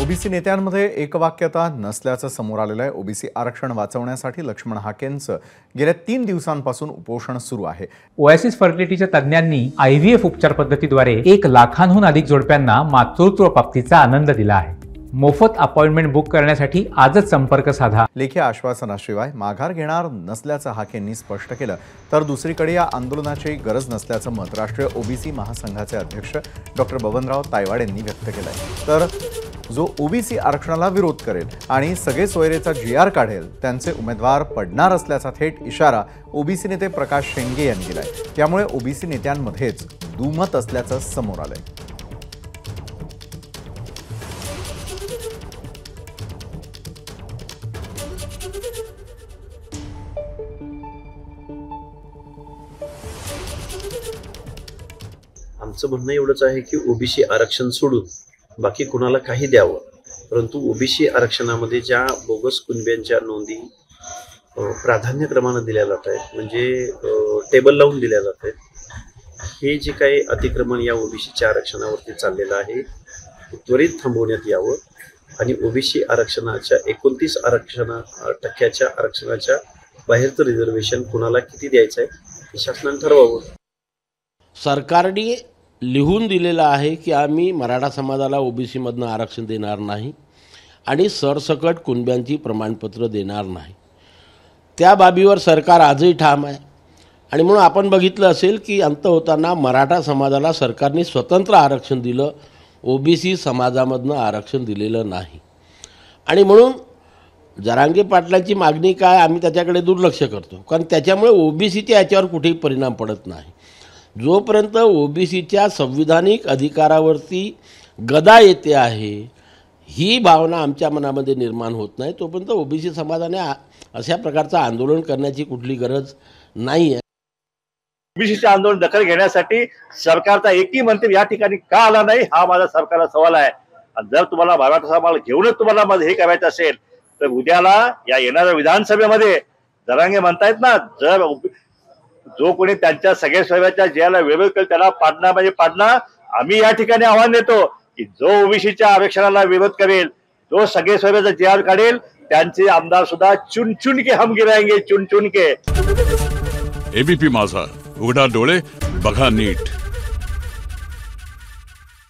OBC नेत्यांमध्ये एकवाक्यता नसल्याचं समोर आलेलं आहे। ओबीसी आरक्षण वाचवण्यासाठी लक्ष्मण हाकेंचं गेल्या 3 दिवसांपासून उपोषण सुरू आहे। ओएसिस फर्टिलिटीच्या तज्ञांनी आयव्हीएफ उपचार पद्धतीद्वारे 1 लाखांहून अधिक जोडप्यांना मातृत्व प्राप्तीचा आनंद दिला आहे। मोफत अपॉइंटमेंट बुक करण्यासाठी आजच संपर्क साधा। लेखी आश्वासनाशिवाय माघार घेणार नसल्याचं हाकेंनी स्पष्ट केलं। तर दुसरीकडे या आंदोलनाची गरज नसल्याचं मत राष्ट्रीय ओबीसी महासंघाचे अध्यक्ष डॉक्टर बबनराव तायवाड यांनी व्यक्त केलंय। तर जो ओबीसी आरक्षणाला विरोध करेल आणि सगळे सोयरेचा जीआर काढेल त्यांचे उमेदवार पडणार असल्याचा थेट इशारा ओबीसी नेते प्रकाश शेंगे यांनी दिलाय। त्यामुळे ओबीसी नेत्यांमध्येच दुमत असल्याचं समोर आलंय। आमचं म्हणणं एवढंच आहे की ओबीसी आरक्षण सोडून बाकी कुणाला काही द्यावं, परंतु ओबीसी आरक्षणामध्ये ज्या बोगस कुणब्यांच्या नोंदी प्राधान्यक्रमानं दिल्या जात आहेत, म्हणजे टेबल लावून दिल्या जात आहेत, हे जे काही अतिक्रमण या ओबीसीच्या आरक्षणावरती चाललेलं आहे ते त्वरित थांबवण्यात यावं आणि ओबीसी आरक्षणाच्या 29 टक्क्याच्या आरक्षणाच्या बाहेरचं रिझर्वेशन कुणाला किती द्यायचं आहे हे शासनाने ठरवावं। सरकारने लिहून दिलेलं आहे की आम्ही मराठा समाजाला ओबीसीमधनं आरक्षण देणार नाही आणि सरसकट कुणब्यांची प्रमाणपत्र देणार नाही। त्या बाबीवर सरकार आजही ठाम आहे आणि म्हणून आपण बघितलं असेल की अंत होताना मराठा समाजाला सरकारने स्वतंत्र आरक्षण दिलं, ओबीसी समाजामधनं आरक्षण दिलेलं नाही। आणि म्हणून जरांगे पाटलांची मागणी काय, आम्ही त्याच्याकडे दुर्लक्ष करतो, कारण त्याच्यामुळे ओबीसीच्या याच्यावर कुठेही परिणाम पडत नाही। जोपर्यंत ओबीसीच्या संविधानिक अधिकारावरती गदा येते आहे ही भावना आमच्या मनामध्ये निर्माण होत नाही, तोपर्यंत ओबीसी समाजाने अशा प्रकारचं आंदोलन करण्याची कुठली गरज नाही आहे। ओबीसीचे आंदोलन दखल घेण्यासाठी सरकारचा एकही मंत्री या ठिकाणी का आला नाही हा माझा सरकारला सवाल आहे। जर तुम्हाला मराठा समाजाला घेऊनच तुम्हाला मध्ये हे करायचं असेल तर उद्याला या येणाऱ्या विधानसभेमध्ये जरांगे म्हणतायत ना, जर जो कोणी त्यांच्या सगळ्या सोयऱ्याच्या ज्याला विरोध करेल त्याला पाडणार म्हणजे पाडणार। आम्ही या ठिकाणी आव्हान देतो की जो ओबीसीच्या आरक्षणाला विरोध करेल, जो सगळे सोयऱ्याचा जीआर काढेल, त्यांचे आमदार सुद्धा चुन चुन के हम गिराएंगे, चुन चुन के। एबीपी माझा, उघडा डोळे बघा नीट।